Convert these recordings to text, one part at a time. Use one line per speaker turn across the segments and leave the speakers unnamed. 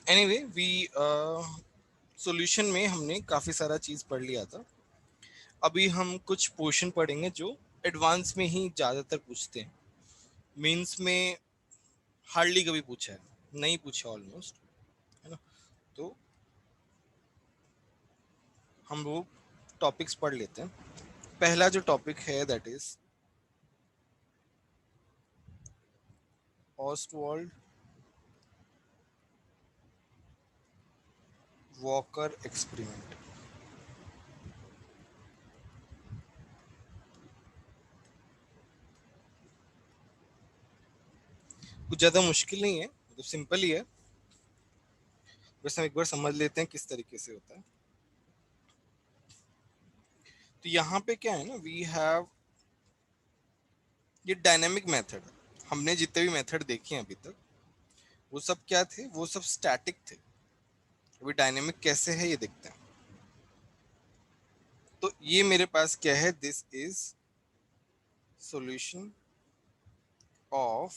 Anyway V solution में हमने काफी सारा चीज पढ़ लिया था। अभी हम कुछ पोर्शन पढ़ेंगे जो एडवांस में ही ज्यादातर पूछते हैं। मेंस में हार्डली कभी पूछा है, नहीं पूछा ऑलमोस्ट, है ना। तो हम वो टॉपिक्स पढ़ लेते हैं। पहला जो टॉपिक है दैट इज ऑस्टवाल्ड वॉकर एक्सपेरिमेंट। कुछ ज्यादा मुश्किल नहीं है, मतलब सिंपल ही है। बस हम एक बार समझ लेते हैं किस तरीके से होता है। तो यहाँ पे क्या है ना, वी हैव ये डायनेमिक मेथड। हमने जितने भी मेथड देखे हैं अभी तक वो सब क्या थे, वो सब स्टैटिक थे। अभी डायनेमिक कैसे है ये देखते हैं। तो ये मेरे पास क्या है, this is solution of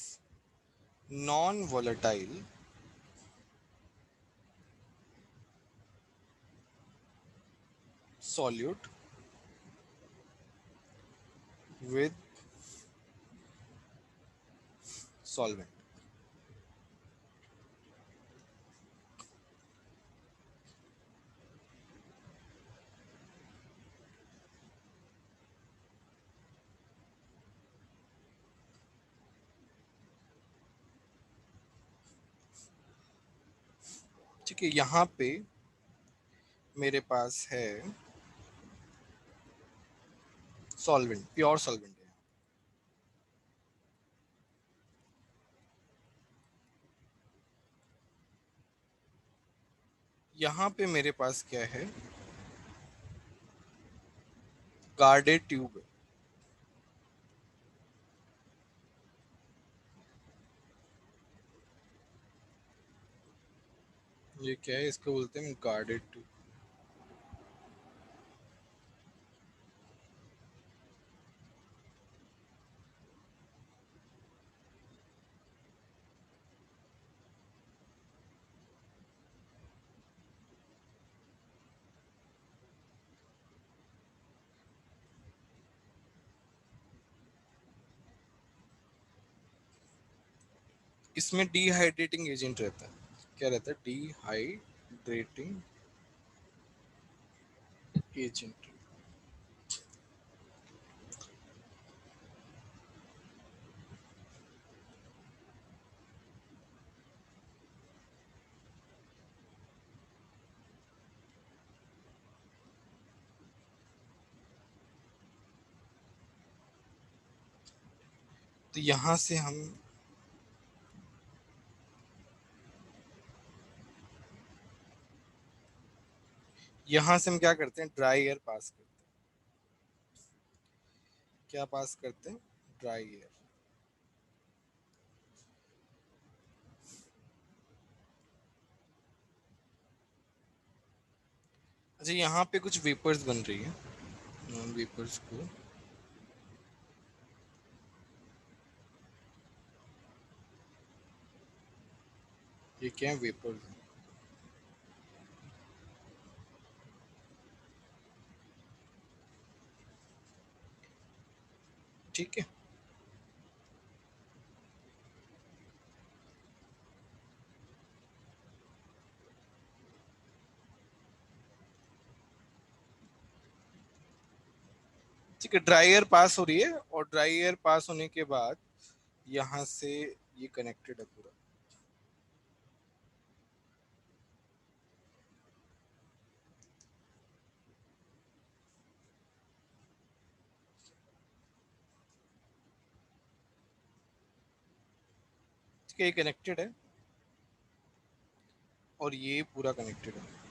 non volatile solute with solvent. ठीक है, यहाँ पे मेरे पास है सॉल्वेंट, प्योर सॉल्वेंट है। यहाँ पे मेरे पास क्या है, गार्डेड ट्यूब है। ये क्या है, इसको बोलते हैं गार्डेड ट्यूब। इसमें डिहाइड्रेटिंग एजेंट रहता है। क्या रहता है, डिहाइड्रेटिंग एजेंट। तो यहाँ से हम क्या करते हैं, ड्राई एयर पास करते हैं। क्या पास करते हैं, ड्राई एयर। अच्छा, यहाँ पे कुछ वेपर्स बन रही है, नॉन वेपर्स को। ये क्या है, वेपर्स। ठीक है। ठीक है, ड्राई एयर पास हो रही है और ड्राई एयर पास होने के बाद यहाँ से ये कनेक्टेड है पूरा। ठीक है, ये कनेक्टेड है और ये पूरा कनेक्टेड है।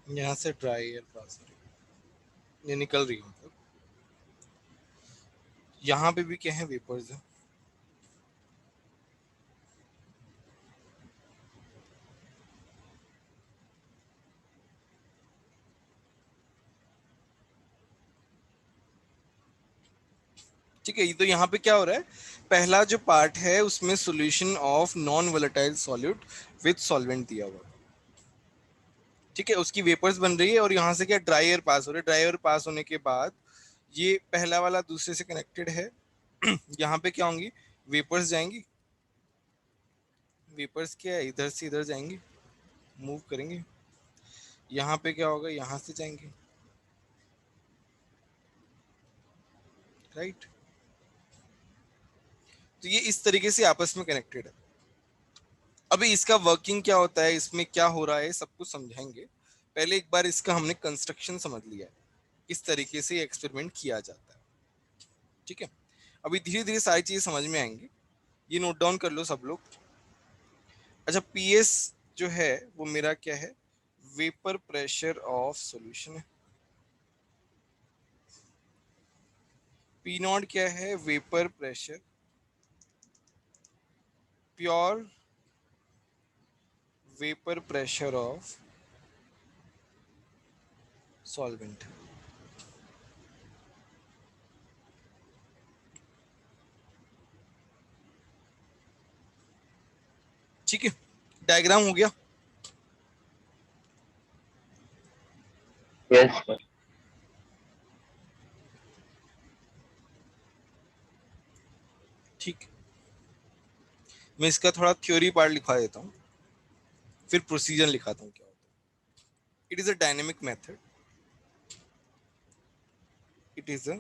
यहाँ से ड्राई एयर पास हो रही है, ये निकल रही है मतलब। यहाँ पे भी क्या है, वेपर्स है। ठीक है, तो यहाँ पे क्या हो रहा है, पहला जो पार्ट है उसमें solution of non volatile solute with solvent दिया हुआ है। ठीक है, उसकी वेपर्स बन रही है और यहाँ से क्या ड्राई एयर पास हो रहा है। ड्राई एयर पास होने के बाद ये पहला वाला दूसरे से कनेक्टेड है। यहाँ पे क्या होंगी, वेपर्स जाएंगी। वेपर्स क्या है, इधर से इधर जाएंगी, मूव करेंगे। यहाँ पे क्या होगा, यहाँ से जाएंगे, राइट। तो ये इस तरीके से आपस में कनेक्टेड है। अभी इसका वर्किंग क्या होता है, इसमें क्या हो रहा है, सब कुछ समझाएंगे। पहले एक बार इसका हमने कंस्ट्रक्शन समझ लिया है, किस तरीके से एक्सपेरिमेंट किया जाता है। ठीक है, अभी धीरे धीरे सारी चीजें समझ में आएंगी। ये नोट डाउन कर लो सब लोग। अच्छा, पीएस जो है वो मेरा क्या है, वेपर प्रेशर ऑफ सॉल्यूशन है। पी नॉट क्या है, vapour pressure, pure vapour pressure of solvent. ठीक है, डायग्राम हो गया।
Yes sir.
ठीक, मैं इसका थोड़ा थ्योरी पार्ट लिखा देता हूँ, फिर प्रोसीजर लिखाता हूँ क्या होता है। It is a dynamic method, it is a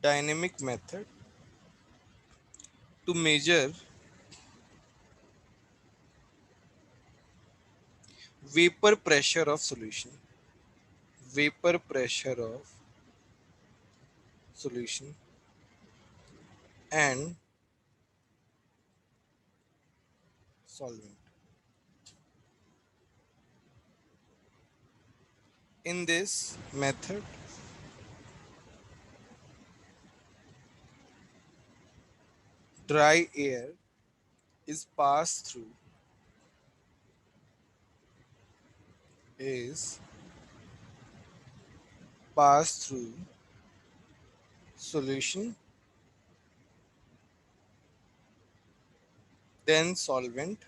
dynamic method to measure vapor pressure of solution, vapor pressure of solution and solvent. In this method, dry air is is passed through solution, then solvent,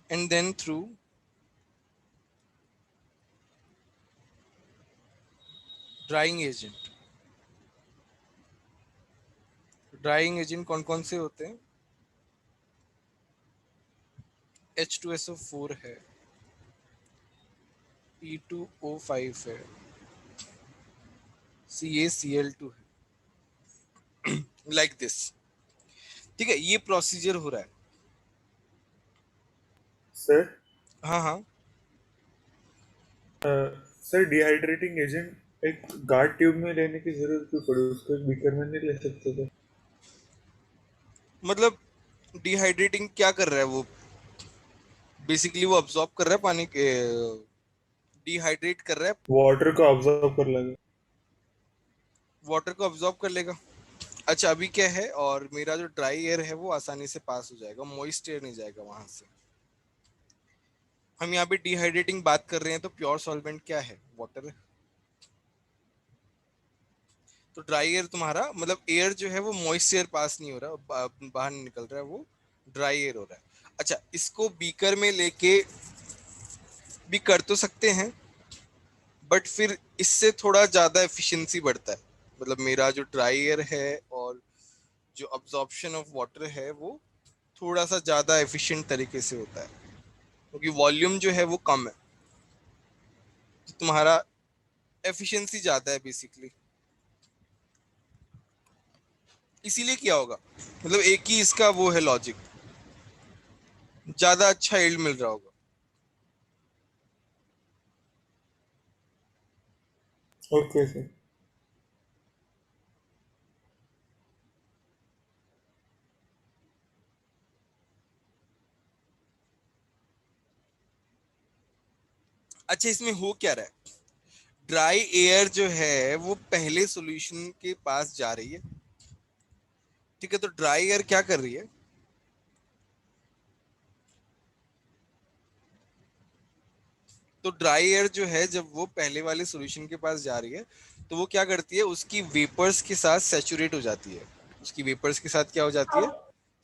and then through drying agent. Drying agent कौन कौन से होते हैं, H2SO4 है, E2O5 है, CaCl2 है, like this। ठीक है, ये प्रोसीजर हो रहा है।
सर
हाँ हाँ,
सर डिहाइड्रेटिंग एजेंट एक गार्ड ट्यूब में लेने की जरूरत क्यों पड़ी, उसको एक बीकर में नहीं ले सकते थे?
मतलब डिहाइड्रेटिंग क्या कर रहा है वो, बेसिकली वो अब्सॉर्ब कर रहा है पानी के, डिहाइड्रेट कर रहा है,
वाटर को ऑब्जर्व कर लगे।
वाटर को अब्सॉर्ब कर लेगा। अच्छा, अभी क्या है, और मेरा जो ड्राई एयर है वो आसानी से पास हो जाएगा, मॉइस्ट एयर नहीं जाएगा वहां से। हम यहाँ पे डिहाइड्रेटिंग बात कर रहे हैं, तो प्योर सॉल्वेंट क्या है, वाटर है। तो ड्राई एयर तुम्हारा मतलब एयर जो है वो मॉइस्ट एयर पास नहीं हो रहा, बाहर नहीं निकल रहा है, वो ड्राई एयर हो रहा है। अच्छा, इसको बीकर में लेके भी कर तो सकते हैं, बट फिर इससे थोड़ा ज्यादा एफिशिएंसी बढ़ता है। मतलब मेरा जो ड्राई एयर है और जो अब्जॉर्प्शन ऑफ वाटर है वो थोड़ा सा ज्यादा एफिशिएंट तरीके से होता है, क्योंकि वॉल्यूम जो है वो कम है, तो तुम्हारा एफिशिएंसी ज्यादा है बेसिकली। इसीलिए क्या होगा, मतलब एक ही इसका वो है लॉजिक, ज्यादा अच्छा यील्ड मिल रहा होगा।
Okay sir.
अच्छा, इसमें हो क्या रहा है, ड्राई एयर जो है वो पहले सॉल्यूशन के पास जा रही है, ठीक है। तो ड्राई एयर क्या कर रही है, तो ड्राई एयर जो है जब वो पहले वाले सॉल्यूशन के पास जा रही है तो वो क्या करती है, उसकी वेपर्स के साथ सैचुरेट हो जाती है। उसकी वेपर्स के साथ क्या हो जाती है,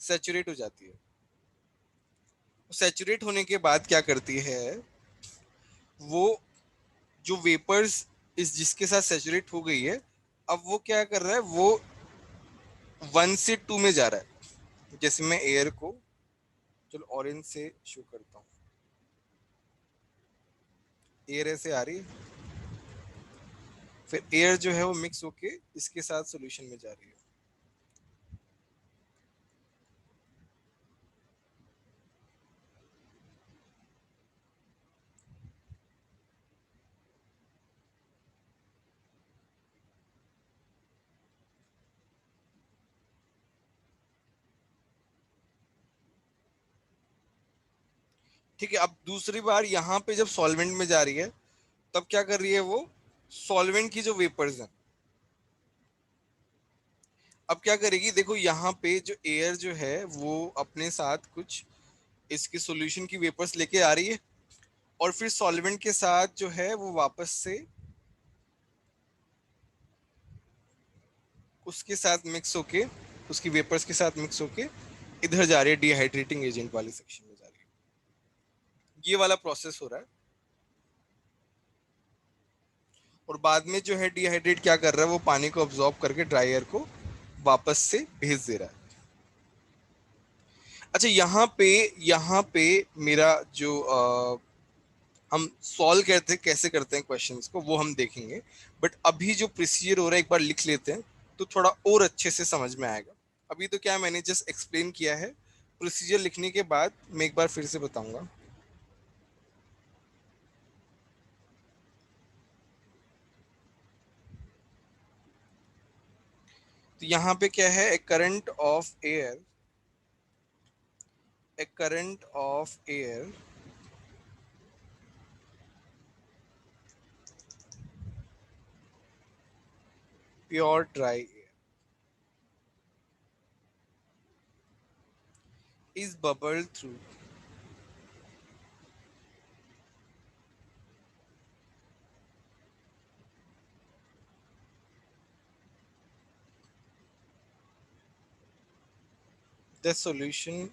सैचुरेट हो जाती है। सैचुरेट होने के बाद क्या करती है, वो जो वेपर्स इस जिसके साथ सैचुरेट हो गई है, अब वो क्या कर रहा है, वो 1 से 2 में जा रहा है। जैसे मैं एयर को, चलो ऑरेंज से शो करता हूँ, एयर ऐसे आ रही है, फिर एयर जो है वो मिक्स होके इसके साथ सॉल्यूशन में जा रही है। ठीक है, अब दूसरी बार यहाँ पे जब सॉल्वेंट में जा रही है तब क्या कर रही है, वो सॉल्वेंट की जो वेपर्स हैं, अब क्या करेगी, देखो यहाँ पे जो एयर जो है वो अपने साथ कुछ इसके सॉल्यूशन की वेपर्स लेके आ रही है, और फिर सॉल्वेंट के साथ जो है वो वापस से उसके साथ मिक्स होके, उसकी वेपर्स के साथ मिक्स होके इधर जा रही है, डिहाइड्रेटिंग एजेंट वाले सेक्शन में जा रही है। ये वाला प्रोसेस हो रहा है, और बाद में जो है डिहाइड्रेट क्या कर रहा है, वो पानी को अब्सॉर्ब करके ड्राई एयर को वापस से भेज दे रहा है। अच्छा, यहाँ पे मेरा जो हम सॉल्व करते कैसे करते हैं क्वेश्चंस को वो हम देखेंगे, बट अभी जो प्रोसीजर हो रहा है एक बार लिख लेते हैं तो थोड़ा और अच्छे से समझ में आएगा। अभी तो क्या मैंने जस्ट एक्सप्लेन किया है, प्रोसीजर लिखने के बाद मैं एक बार फिर से बताऊंगा। तो यहाँ पे क्या है, a current of air, a current of air pure dry air is bubbled through the solution,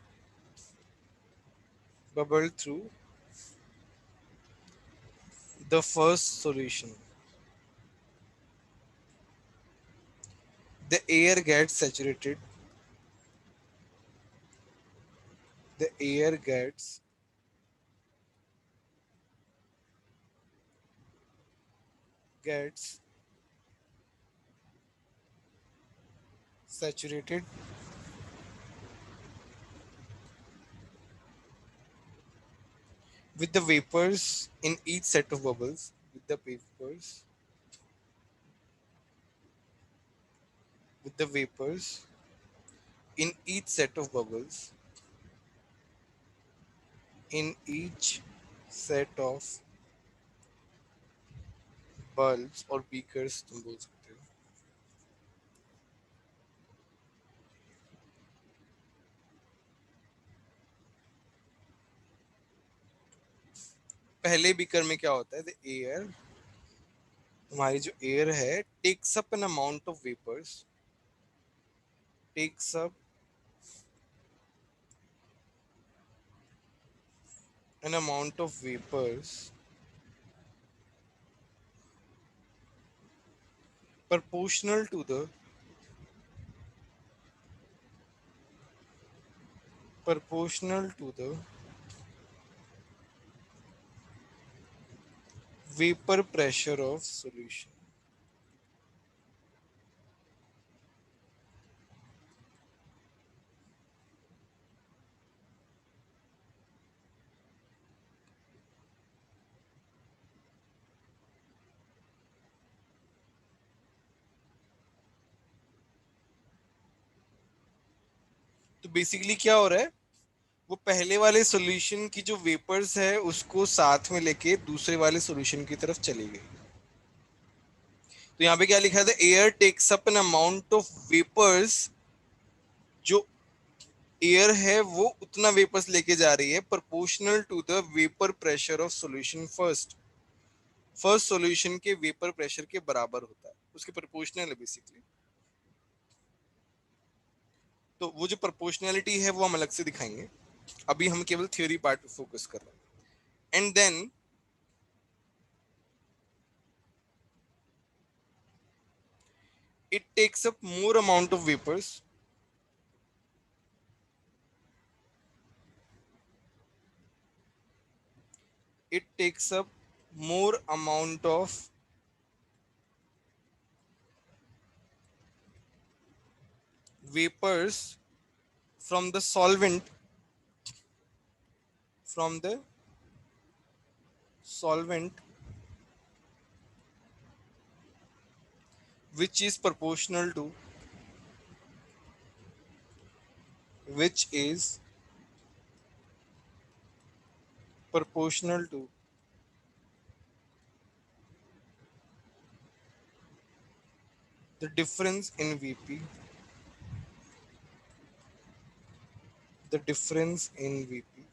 bubbled through the first solution. The air gets saturated. The air gets saturated with the vapors in each set of bubbles. With the vapors, with the vapors in each set of bubbles. In each set of bulbs or beakers, तुम बोल सकते हो। पहले beaker में क्या होता है, the air, हमारी जो एयर है takes up an amount of vapours, takes up an amount of vapors proportional to the proportional to the vapor pressure of solution। तो बेसिकली क्या हो रहा है, वो पहले वाले सॉल्यूशन की जो वेपर्स है उसको साथ में लेके दूसरे वाले सॉल्यूशन की तरफ चली गई। तो यहाँ पे क्या लिखा था, air takes up an amount of vapours, जो एयर है वो उतना वेपर्स लेके जा रही है proportional to the vapour pressure of solution first. First solution के वेपर प्रेशर के बराबर होता है, उसके प्रोपोर्शनल है बेसिकली। तो वो जो प्रोपोर्शनैलिटी है वो हम अलग से दिखाएंगे, अभी हम केवल थ्योरी पार्ट पे फोकस कर रहे हैं। And then it takes up more amount of vapors, it takes up more amount of vapors from the solvent, from the solvent which is proportional to, which is proportional to the difference in vp, the difference in vp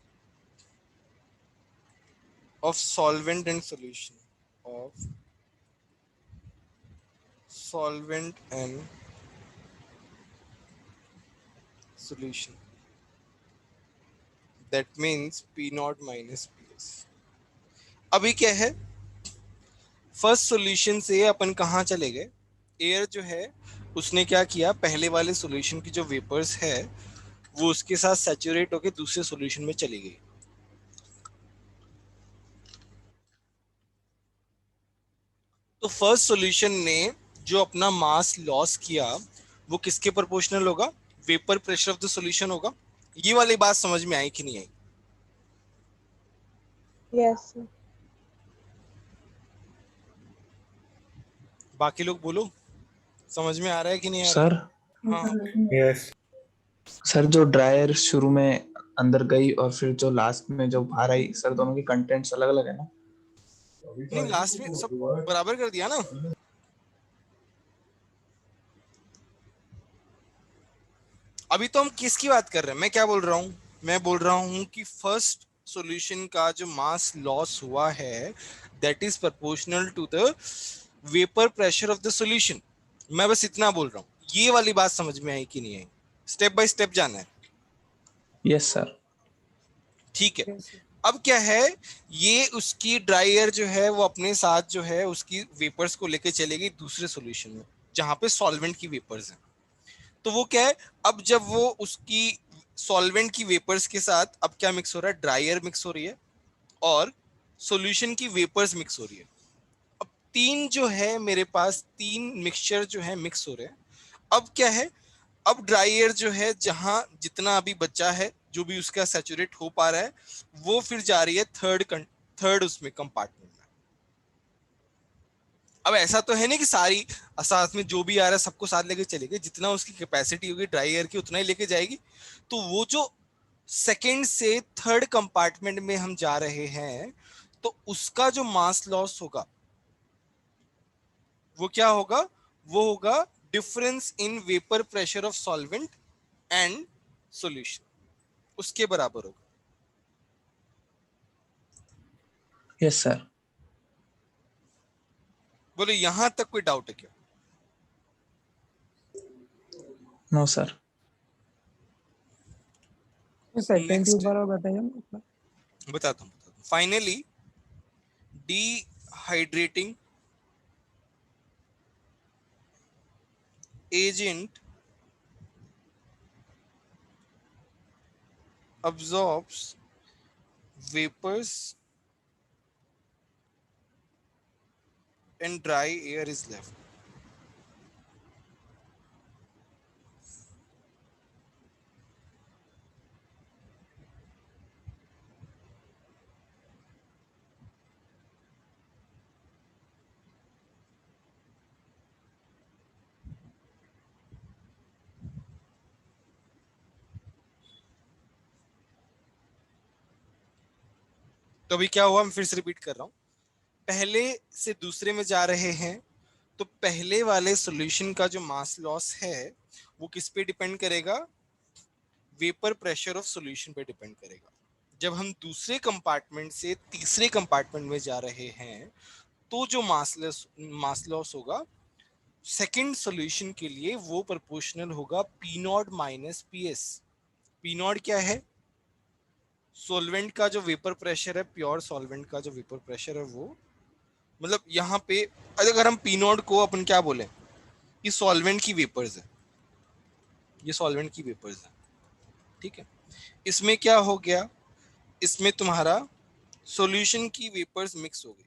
of solvent and solution, of solvent and solution, that means p naught minus ps। अभी क्या है, first solution से अपन कहाँ चले गए, air जो है उसने क्या किया, पहले वाले सॉल्यूशन की जो वेपर्स है वो उसके साथ सैचुरेट होकर दूसरे सॉल्यूशन में चली गई। तो फर्स्ट सॉल्यूशन ने जो अपना मास लॉस किया वो किसके प्रोपोर्शनल होगा, vapour pressure of the solution होगा। ये वाली बात समझ में आई कि नहीं आई?
Yes sir.
बाकी लोग बोलो, समझ में आ रहा है कि नहीं आ रहा?
सर
हाँ
यस
सर, जो ड्रायर शुरू में अंदर गई और फिर जो लास्ट में जो बाहर आई, सर दोनों की कंटेंट्स अलग अलग है ना?
नहीं, लास्ट में सब बराबर कर दिया ना। अभी तो हम किसकी बात कर रहे हैं, मैं क्या बोल रहा हूँ, मैं बोल रहा हूँ कि फर्स्ट सॉल्यूशन का जो मास लॉस हुआ है that is proportional to the vapour pressure of the solution. मैं बस इतना बोल रहा हूँ, ये वाली बात समझ में आई कि नहीं आई? स्टेप बाय स्टेप जाना है।
Yes sir.
ठीक है, अब क्या है, ये उसकी ड्रायर जो है वो अपने साथ जो है उसकी वेपर्स को लेके चलेगी दूसरे सॉल्यूशन में जहां पे सॉल्वेंट की वेपर्स हैं। तो वो क्या है, अब जब वो उसकी सॉल्वेंट की वेपर्स के साथ अब क्या मिक्स हो रहा है, ड्रायर मिक्स हो रही है और सॉल्यूशन की वेपर्स मिक्स हो रही है। अब तीन जो है मेरे पास, तीन मिक्सचर जो है मिक्स हो रहे हैं। अब क्या है, अब ड्रायर जो है जहां जितना अभी बचा है जो भी उसका सैचुरेट हो पा रहा है वो फिर जा रही है थर्ड उसमें कंपार्टमेंट में। अब ऐसा तो है नहीं कि सारी साथ में जो भी आ रहा है सबको साथ लेके चलेगी, जितना उसकी कैपेसिटी होगी ड्रायर की उतना ही लेके जाएगी। तो वो जो सेकंड से थर्ड कंपार्टमेंट में हम जा रहे हैं तो उसका जो मास लॉस होगा वो क्या होगा, वो होगा difference in vapour pressure of solvent and solution, उसके बराबर होगा।
Yes sir.
बोलो यहां तक कोई डाउट है क्या?
No sir.
सेकंड
नेक्स्ट
बार और बताइए ना।
बताता हूँ। Finally dehydrating agent absorbs vapors and dry air is left। तो अभी क्या हुआ, मैं फिर से रिपीट कर रहा हूं, पहले से दूसरे में जा रहे हैं तो पहले वाले सॉल्यूशन का जो मास लॉस है वो किस पे डिपेंड करेगा? वेपर प्रेशर ऑफ सॉल्यूशन पे डिपेंड करेगा। जब हम दूसरे कंपार्टमेंट से तीसरे कंपार्टमेंट में जा रहे हैं तो जो मास लॉस होगा सेकंड सॉल्यूशन के लिए वो प्रोपोर्शनल होगा P naught minus P S. P not क्या है? सॉल्वेंट का जो वेपर प्रेशर है, प्योर सॉल्वेंट का जो वेपर प्रेशर है वो, मतलब यहाँ पे अगर हम पी नॉट को अपन क्या बोले, ये सॉल्वेंट की वेपर्स है, ये सॉल्वेंट की वेपर्स है, ठीक है। इसमें क्या हो गया, इसमें तुम्हारा सॉल्यूशन की वेपर्स मिक्स हो गई,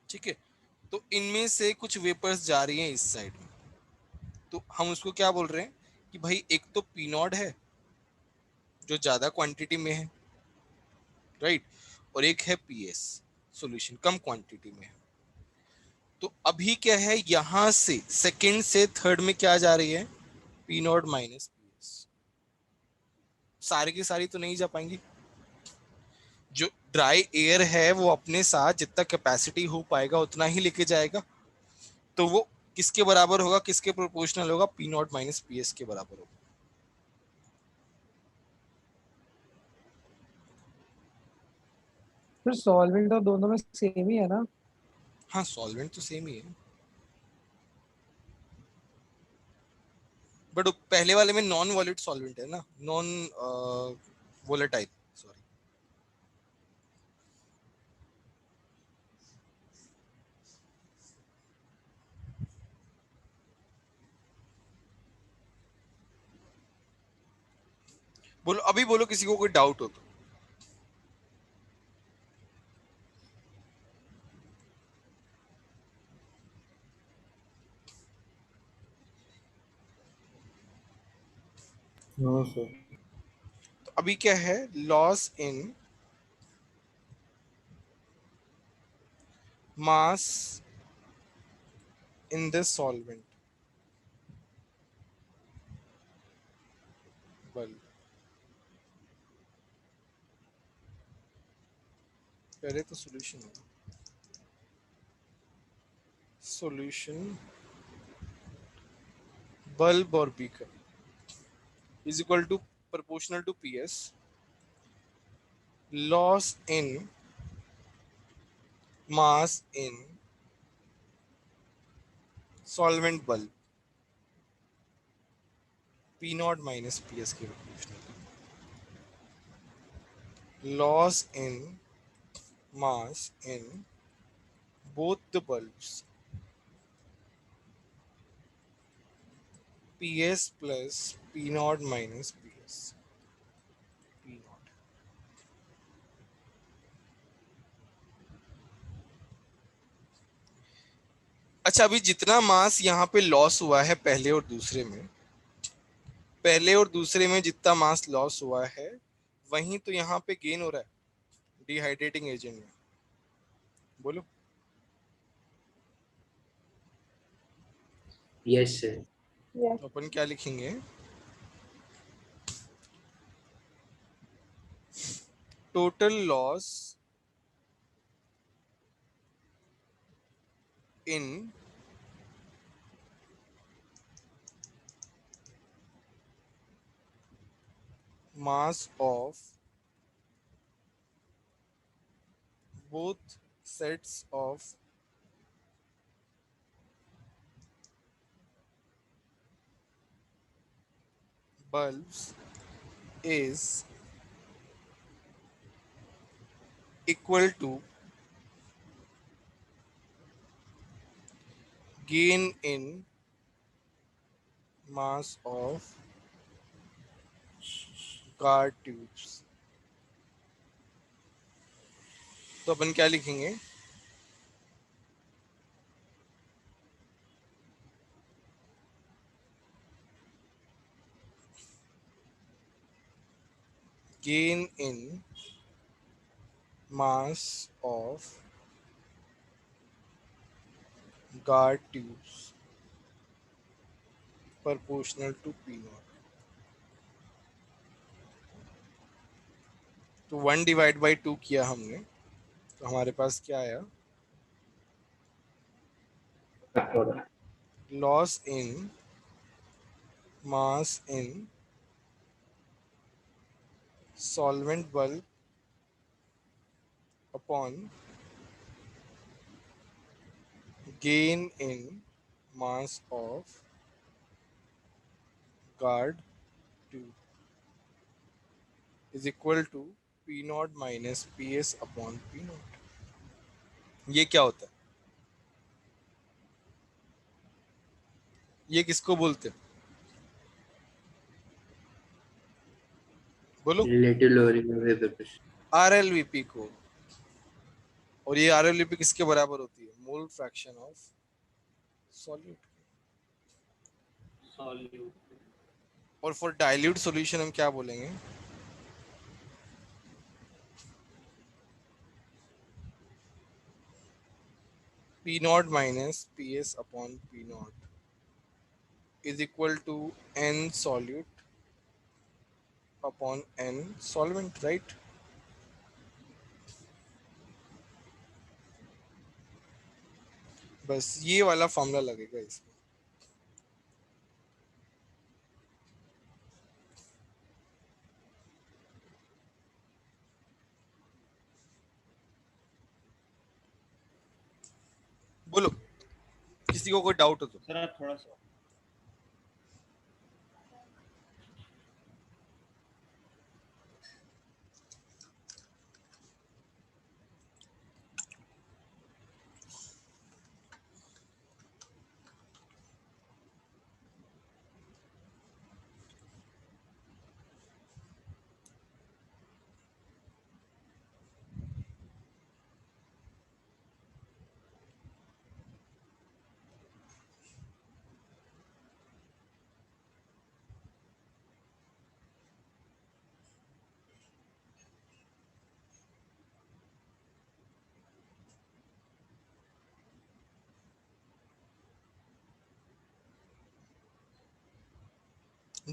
ठीक है। तो इनमें से कुछ वेपर्स जा रही हैं इस साइड में, तो हम उसको क्या बोल रहे हैं कि भाई एक तो पी नॉट है जो ज्यादा क्वांटिटी में है, राइट, और एक है पी एस सॉल्यूशन कम क्वांटिटी में है। तो अभी क्या है, यहां से सेकंड से थर्ड में क्या जा रही है, P naught minus P S. सारी की सारी तो नहीं जा पाएंगी, जो ड्राई एयर है वो अपने साथ जितना कैपेसिटी हो पाएगा उतना ही लेके जाएगा, तो वो किसके बराबर होगा, किसके प्रोपोर्शनल होगा, P naught minus P S के बराबर होगा।
फिर सॉल्वेंट तो दोनों में सेम ही है ना?
हाँ सॉल्वेंट तो सेम ही है, बट पहले वाले में नॉन वॉलेट सॉल्वेंट है ना, नॉन वोलेटाइल, सॉरी। बोलो अभी, बोलो किसी को कोई डाउट हो तो।
No sir.
तो अभी क्या है, loss in mass in this solvent, bulb, पहले तो सॉल्यूशन होगा, सॉल्यूशन बल्ब और beaker is equal to proportional to P S, loss in mass in solvent bulb, P naught minus P S के proportional, loss in mass in both the bulbs, Ps plus P naught minus Ps, P naught। अच्छा, अभी जितना मास यहाँ पे loss हुआ है पहले और दूसरे में, पहले और दूसरे में जितना मास लॉस हुआ है वहीं तो यहाँ पे गेन हो रहा है डिहाइड्रेटिंग एजेंट में, बोलो।
Yes sir.
यस।
तो अपन क्या लिखेंगे, total loss in mass of both sets of bulbs is equal to gain in mass of guard tubes। तो अपन क्या लिखेंगे, gain in mass of guard tubes proportional to P naught। तो 1 divide by 2 किया हमने, तो हमारे पास क्या आया, loss in mass in solvent bulk upon gain in mass of guard 2 is equal to P naught minus PS upon P naught. ये क्या होता है, ये किसको बोलते हैं, बोलो,
relative lowering of vapour pressure.
RLVP को। और ये RLVP किसके बराबर होती है, मोल फ्रैक्शन ऑफ सॉल्यूट। और फॉर डाइल्यूट सॉल्यूशन हम क्या बोलेंगे, P naught minus PS upon P naught is equal to N solute upon N solvent, right? बस ये वाला फॉर्मूला लगेगा इसमें। बोलो, किसी को कोई डाउट हो तो।
सर आप थोड़ा सा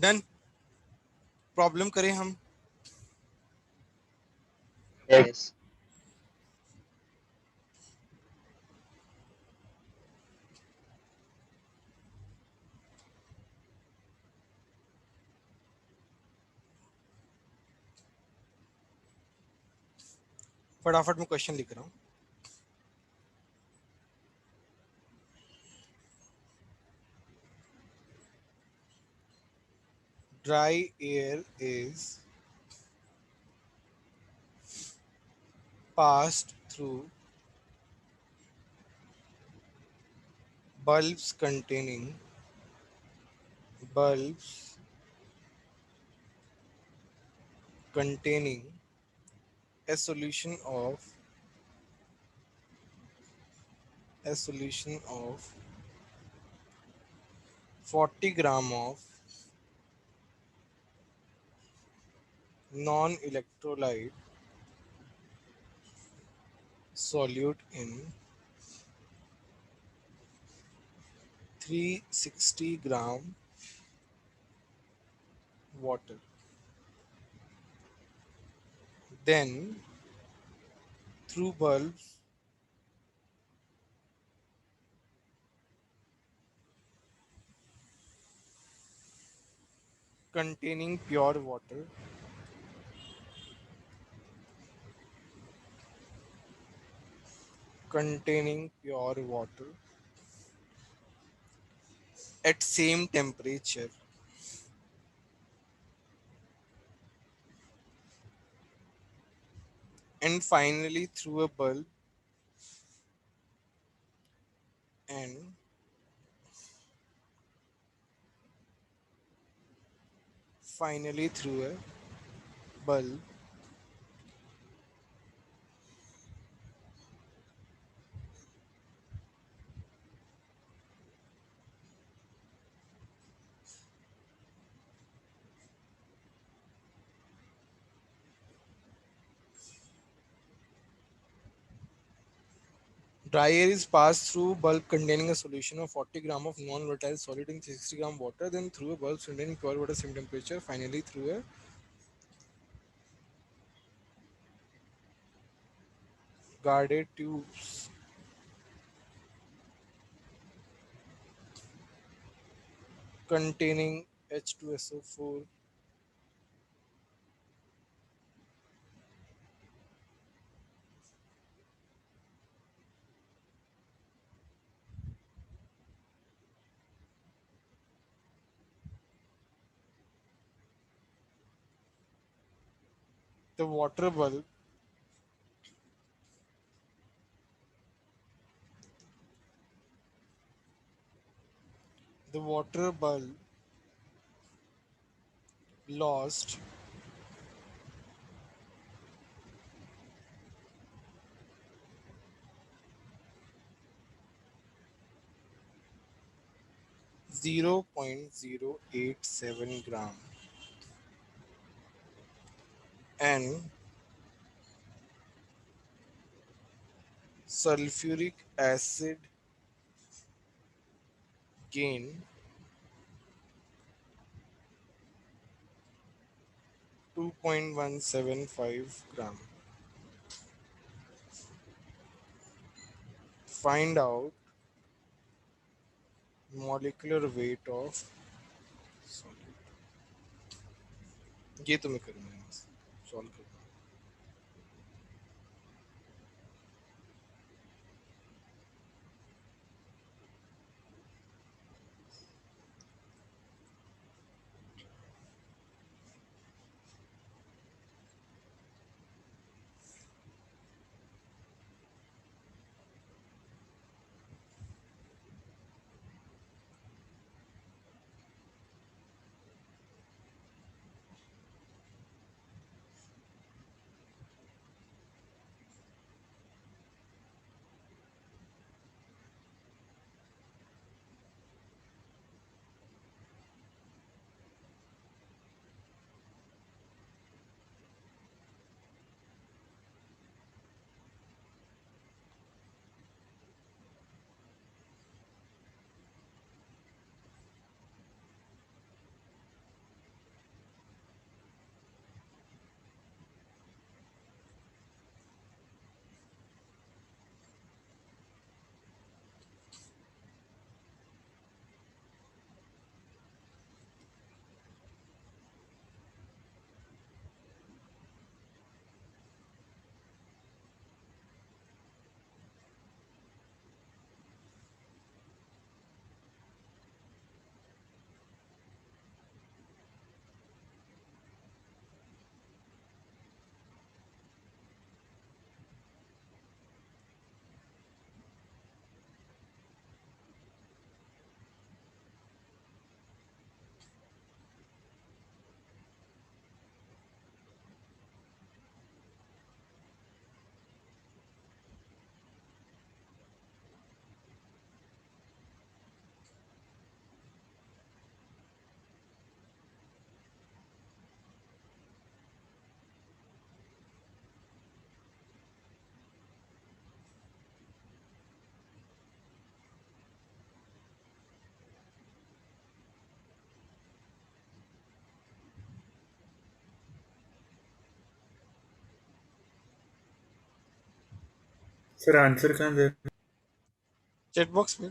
डन, प्रॉब्लम करें हम।
यस
फटाफट मैं क्वेश्चन लिख रहा हूँ। Dry air is passed through bulbs containing a solution of 40 gram of non-electrolyte solute in 360 gram water. Then through bulbs containing pure water at same temperature and finally through a bulb and finally through a bulb dry air is passed through bulb containing a solution of 40 gram of non-volatile solid in 60 gram water, then through a bulb containing pure water same temperature, finally through a guarded tubes containing H2SO4. The water bulb the water bulb lost 0.087 gram and sulfuric acid gained 2.175 gram. Find out molecular weight of solid. ये तो मैं करूँगा solve करूँगा.
Sir answer कहाँ दे?
Chat box में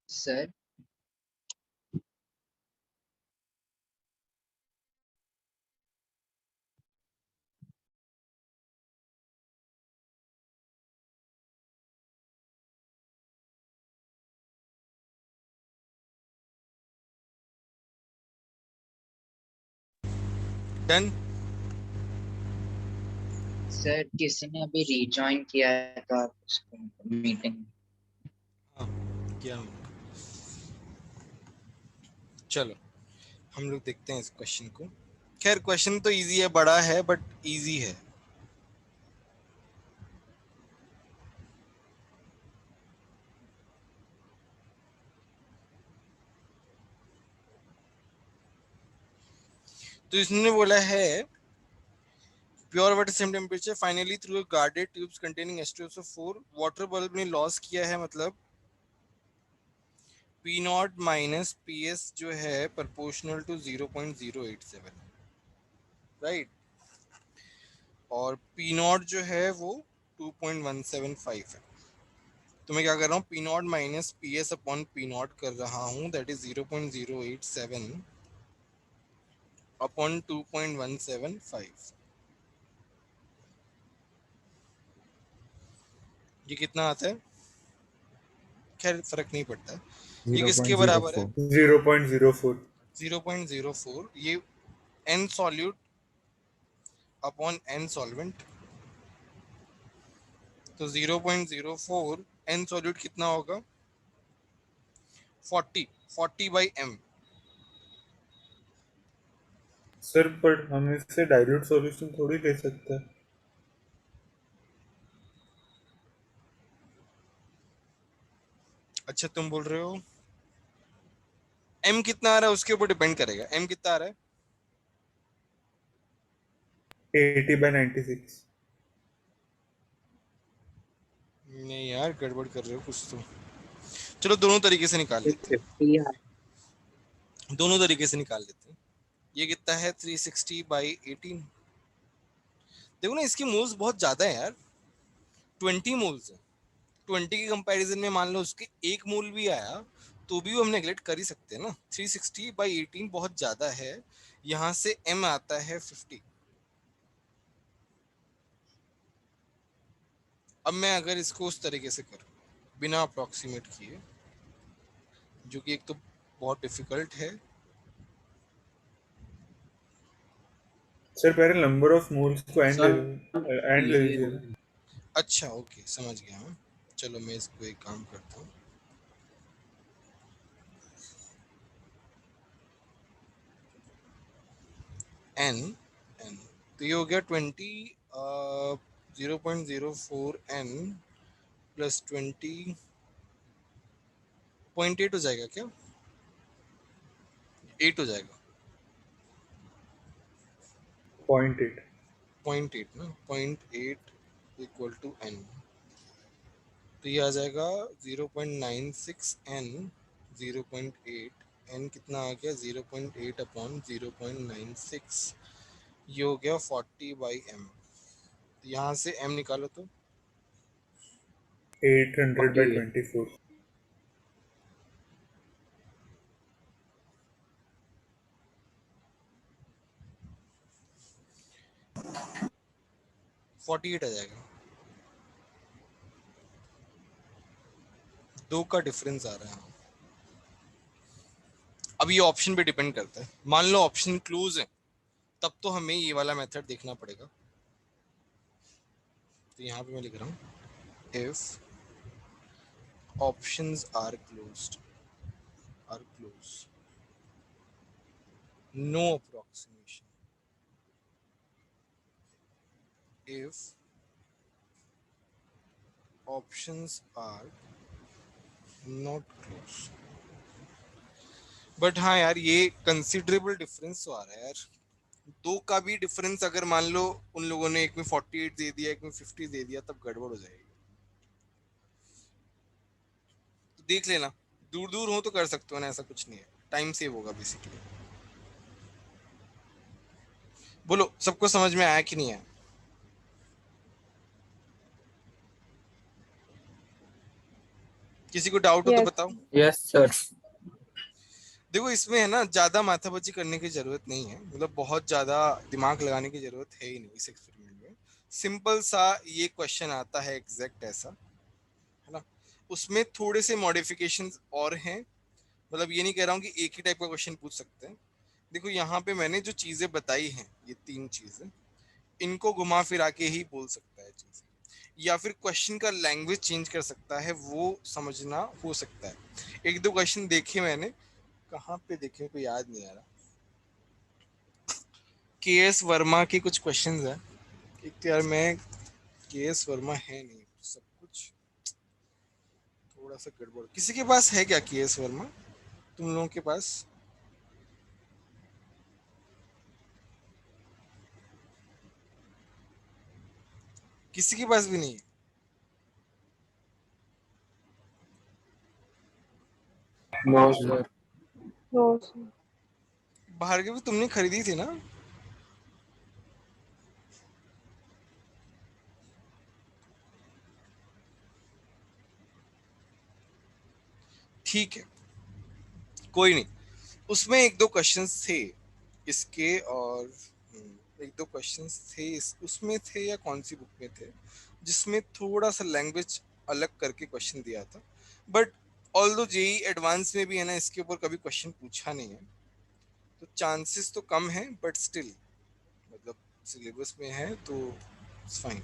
sir
done.
Sir किसी ने अभी रिजॉइन किया है तो आप उसको मीटिंग।
हाँ क्या हमने, चलो हम लोग देखते हैं इस क्वेश्चन को। खैर क्वेश्चन तो इजी है, बड़ा है बट इजी है। तो इसने बोला है pure water same temperature finally through guarded tubes containing H2SO4 water bulb ने लॉस किया है, मतलब P not minus P S जो है प्रोपोर्शनल टू 0.087, राइट। और P नॉट जो है वो 2.175 है। तो मैं क्या कर रहा हूँ, P not minus P S upon P not कर रहा हूँ, दैट इज 0.087 अपॉन 2.175। ये कितना आता है, खैर फर्क नहीं पड़ता। ये किसके बराबर है,
0.04 0.04
0.04। ये n solute upon n solvent, तो 0.04 n सॉल्यूट कितना होगा, 40 बाई m।
सर पर हम इससे डाइल्यूट सॉल्यूशन थोड़ी ले सकते हैं।
अच्छा तुम बोल रहे हो m कितना आ रहा है उसके ऊपर डिपेंड करेगा, m कितना आ रहा है,
80/96।
नहीं यार गड़बड़ कर रहे हो कुछ तो। चलो दोनों तरीके से निकाल लेते
50
हैं, दोनों तरीके से निकाल लेते हैं। ये कितना है 360/18। देखो ना इसकी मोल्स बहुत ज्यादा है यार, 20 मोल्स है। 20 के कंपैरिजन में मान लो उसके एक मोल भी आया तो भी वो हम नेगलेक्ट कर ही सकते हैं ना। 360/18 बहुत ज्यादा है, यहाँ से m आता है 50। अब मैं अगर इसको उस तरीके से करूँ बिना अप्रोक्सीमेट किए, जो कि एक तो बहुत डिफिकल्ट है।
सर पहले नंबर ऑफ मोल्स को एंड ले
ये
लीजिए
हो
ना।
अच्छा ओके समझ गया मैं। चलो मैं इसको एक काम करता हूँ, n n तो ये हो गया 20 0.04 n प्लस 20.8 हो जाएगा क्या, 8 हो जाएगा,
0.8।
0.8 ना, 0.8 इक्वल टू n। तो ये आ जाएगा 0.96 n, 0.8 n कितना आ गया 0.8 अपॉन 0.96, ये हो गया 40/m। यहाँ से m निकालो तो
800/24।
48 आ जाएगा। दो का डिफरेंस आ रहा है। अब ये ऑप्शन पे डिपेंड करता है, मान लो ऑप्शन क्लोज है तब तो हमें ये वाला मेथड देखना पड़ेगा। तो यहाँ पे मैं लिख रहा हूँ if options are close no approximation, if options are not close. But हाँ यार ये कंसिडरेबल डिफरेंस तो आ रहा है यार। दो का भी डिफरेंस अगर मान लो उन लोगों ने एक में 48 दे दिया एक में 50 दे दिया तब गड़बड़ हो जाएगी। तो देख लेना, दूर दूर हो तो कर सकते हो ना, ऐसा कुछ नहीं है, टाइम सेव होगा बेसिकली। बोलो सबको समझ में आया कि नहीं आया। किसी को डाउट हो तो
Yes.
बताओ।
Yes sir.
देखो इसमें है ना ज्यादा माथापच्ची करने की जरूरत नहीं है, मतलब बहुत ज्यादा दिमाग लगाने की जरूरत है ही नहीं इस एक्सपेरिमेंट में। सिंपल सा ये क्वेश्चन आता है एग्जैक्ट ऐसा, है ना। उसमें थोड़े से मॉडिफिकेशंस और हैं, मतलब ये नहीं कह रहा हूँ कि एक ही टाइप का क्वेश्चन पूछ सकते हैं। देखो यहाँ पे मैंने जो चीजें बताई हैं, ये 3 चीजें, इनको घुमा फिरा के ही बोल सकता है चीजें, या फिर क्वेश्चन का लैंग्वेज चेंज कर सकता है, वो समझना हो सकता है। एक दो क्वेश्चन देखे मैंने, कहाँ पे देखे कोई याद नहीं आ रहा। के.एस. वर्मा के कुछ क्वेश्चंस हैं। एक तो यार मैं, के.एस. वर्मा है नहीं, सब कुछ थोड़ा सा गड़बड़। किसी के पास है क्या के.एस. वर्मा, तुम लोगों के पास? किसी के पास भी नहीं है?
No sir.
No, sir.
Bhargavi तुमने खरीदी थी ना? ठीक है, कोई नहीं। उसमें एक दो क्वेश्चंस थे इसके, और एक दो क्वेश्चंस थे उसमें थे, या कौन सी बुक में थे, जिसमें थोड़ा सा लैंग्वेज अलग करके क्वेश्चन दिया था। बट ऑल्दो जेई एडवांस में भी है ना, इसके ऊपर कभी क्वेश्चन पूछा नहीं है, तो चांसेस तो कम है, बट स्टिल मतलब सिलेबस में है तो इट्स फाइन।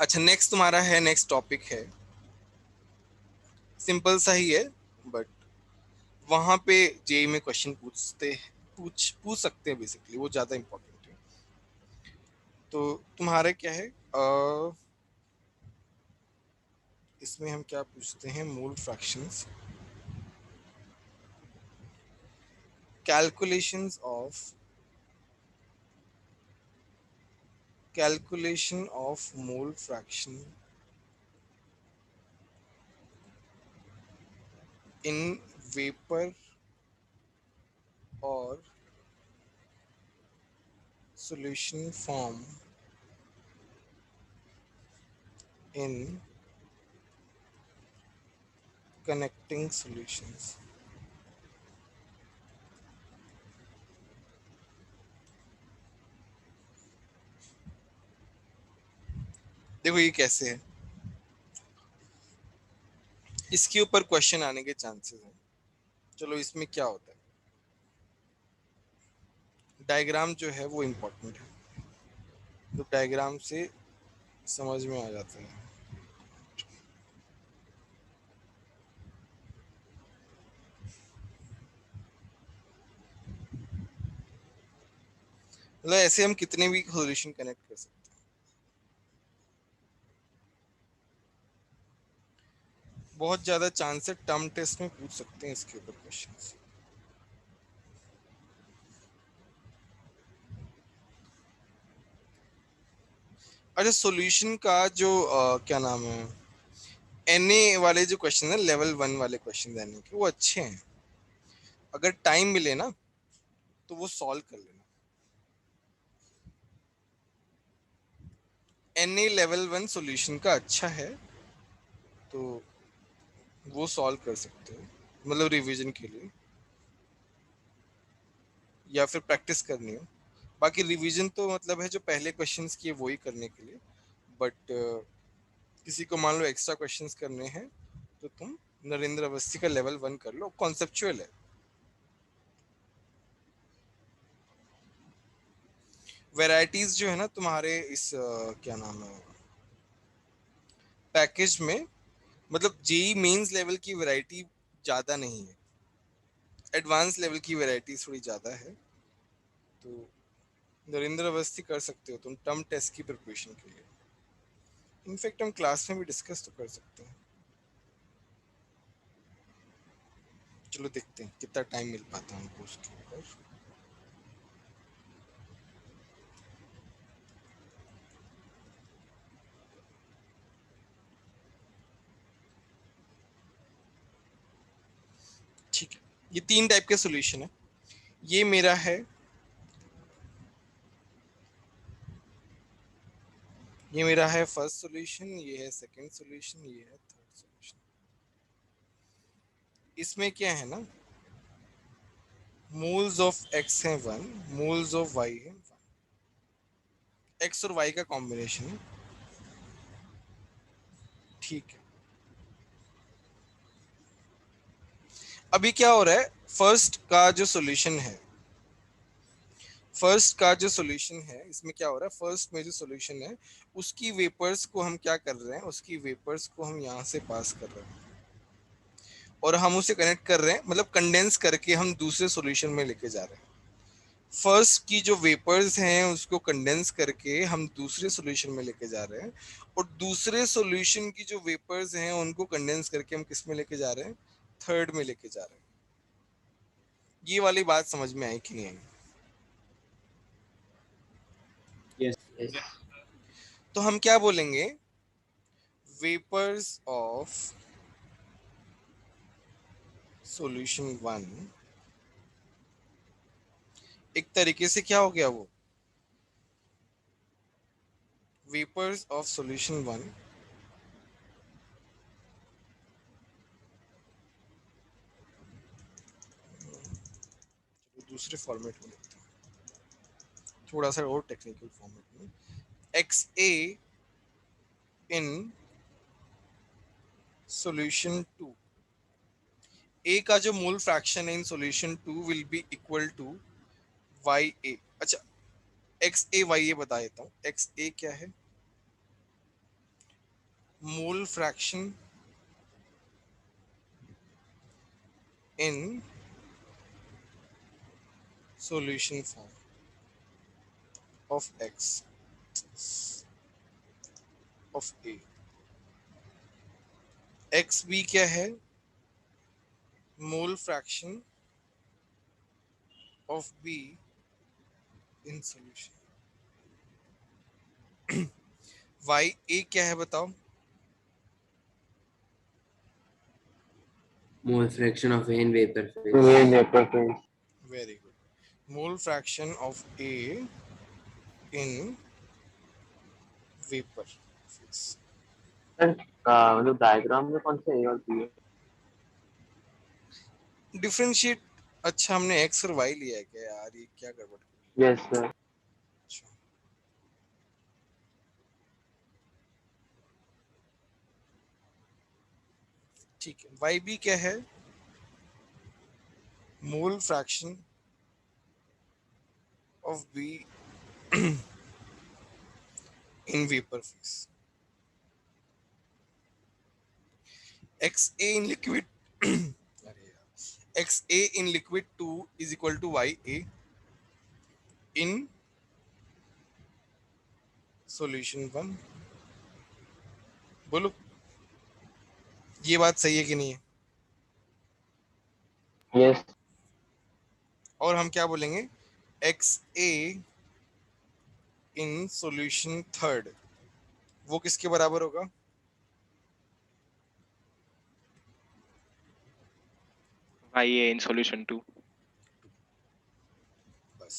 अच्छा, नेक्स्ट तुम्हारा है, नेक्स्ट टॉपिक है, सिंपल सा ही है, बट वहां पे जेई में क्वेश्चन पूछ सकते हैं बेसिकली, वो ज्यादा इंपॉर्टेंट है। तो तुम्हारा क्या है, इसमें हम क्या पूछते हैं, mole fractions, calculations of mole fraction in vapour और solution form in connecting solutions। देखो ये कैसे है, इसके ऊपर क्वेश्चन आने के चांसेस हैं। चलो इसमें क्या होता है, डायग्राम जो है वो इम्पोर्टेंट है, तो डायग्राम से समझ में आ जाता है। मतलब ऐसे हम कितने भी सॉल्यूशन कनेक्ट कर सकते हैं। बहुत ज्यादा चांस है टर्म टेस्ट में पूछ सकते हैं इसके ऊपर क्वेश्चंस। अच्छा, सॉल्यूशन का जो क्या नाम है, एनए वाले जो क्वेश्चन है, लेवल 1 वाले क्वेश्चन एनए के, वो अच्छे हैं। अगर टाइम मिले ना तो वो सॉल्व कर लेना। एनए लेवल 1 सॉल्यूशन का अच्छा है, तो वो सॉल्व कर सकते हो, मतलब रिवीजन के लिए, या फिर प्रैक्टिस करनी हो। बाकी रिवीजन तो मतलब है जो पहले क्वेश्चंस किए वही करने के लिए, बट किसी को मान लो एक्स्ट्रा क्वेश्चंस करने हैं तो तुम नरेंद्र अवस्थी का लेवल 1 कर लो, कॉन्सेप्चुअल है। वैरायटीज जो है ना तुम्हारे इस क्या नाम है पैकेज में, मतलब जेई मेंस लेवल की वैरायटी ज्यादा नहीं है, एडवांस लेवल की वैरायटी थोड़ी ज्यादा है। तो नरेंद्र अवस्थी कर सकते हो तुम टर्म टेस्ट की प्रिपरेशन के लिए। इनफैक्ट हम क्लास में भी डिस्कस तो कर सकते हैं। चलो देखते हैं कितना टाइम मिल पाता है हमको उसके ऊपर। ठीक है, ये 3 टाइप के सॉल्यूशन है। ये मेरा है, ये मेरा है फर्स्ट सॉल्यूशन, ये है सेकंड सॉल्यूशन, ये है थर्ड सॉल्यूशन। इसमें क्या है ना, मोल्स ऑफ एक्स है 1, मोल्स ऑफ वाई है 1, एक्स और वाई का कॉम्बिनेशन है, ठीक है। अभी क्या हो रहा है, फर्स्ट का जो सॉल्यूशन है, फर्स्ट का जो सॉल्यूशन है, इसमें क्या हो रहा है, फर्स्ट में जो सॉल्यूशन है उसकी वेपर्स को हम क्या कर रहे हैं, उसकी वेपर्स को हम यहाँ से पास कर रहे हैं और हम उसे कनेक्ट कर रहे हैं, मतलब कंडेंस करके हम दूसरे सॉल्यूशन में लेके जा रहे हैं। फर्स्ट की जो वेपर्स हैं उसको कंडेंस करके हम दूसरे सॉल्यूशन में लेके जा रहे हैं और दूसरे सॉल्यूशन की जो वेपर्स हैं उनको कंडेंस करके हम किस में लेके जा रहे हैं, थर्ड में लेके जा रहे हैं। ये वाली बात समझ में आई कि नहीं आई?
Yes.
तो हम क्या बोलेंगे, वेपर्स ऑफ सॉल्यूशन 1 एक तरीके से क्या हो गया, वो वेपर्स ऑफ सॉल्यूशन 1 दूसरे फॉर्मेट में लिखते हैं, थोड़ा सा और टेक्निकल फॉर्मेट में, X A in solution 2, A का जो मोल फ्रैक्शन है in solution 2 will be equal to Y A. अच्छा, एक्स ए वाई ए बता देता हूँ। एक्स ए क्या है, mole fraction in solution form of X of A. X B क्या है, mole fraction of B in solution. Y A क्या है बताओ,
Mole fraction of A in vapor phase.
Very good, mole fraction of A in vapour phase.
मतलब diagram में कौन सा ए और बी है?
डिफरेंशिएट, अच्छा हमने एक्स और वाई लिया है क्या यार, ये क्या गड़बड़ कर
यस सर।
अच्छा, ठीक है। वाई बी क्या है, mole fraction of B in vapour phase. X A in liquid अरे यार, X A in liquid 2 is equal to Y A in solution 1। बोलो ये बात सही है कि नहीं है?
यस।
और हम क्या बोलेंगे, x A in solution third, वो किसके बराबर होगा,
YA in solution 2.
बस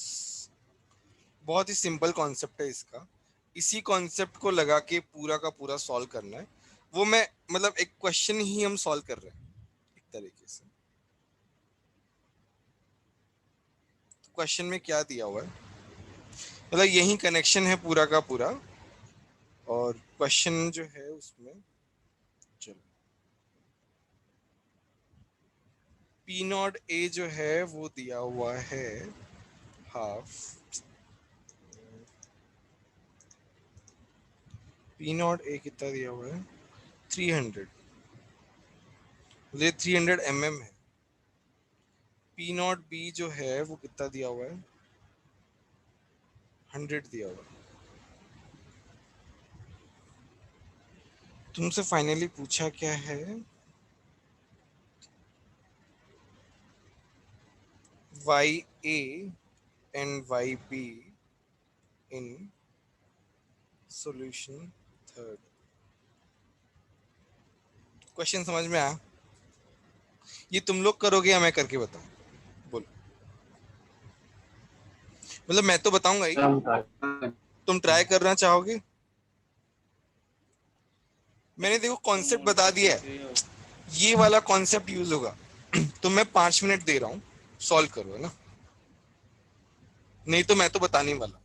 बहुत ही सिंपल कॉन्सेप्ट है इसका। इसी कॉन्सेप्ट को लगा के पूरा का पूरा सॉल्व करना है। वो मैं मतलब एक क्वेश्चन ही हम सॉल्व कर रहे हैं एक तरीके से। क्वेश्चन में क्या दिया हुआ है, मतलब यही कनेक्शन है पूरा का पूरा, और क्वेश्चन जो है उसमें चलो पी नॉट ए जो है वो दिया हुआ है हाफ, पी नॉट ए कितना दिया हुआ है 300, ये 300 mm है। पी नॉट बी जो है वो कितना दिया हुआ है 100 दिया हुआ है। तुमसे फाइनली पूछा क्या है, Y A and Y B in solution third. Question समझ में आया? ये तुम लोग करोगे या मैं करके बताऊं, बोलो। मतलब मैं तो बताऊंगा ही, तुम ट्राई करना चाहोगे? मैंने देखो कॉन्सेप्ट बता दिया है, ये वाला कॉन्सेप्ट यूज होगा। तो मैं 5 मिनट दे रहा हूँ, सॉल्व करो, है ना? नहीं तो मैं तो बताने वाला।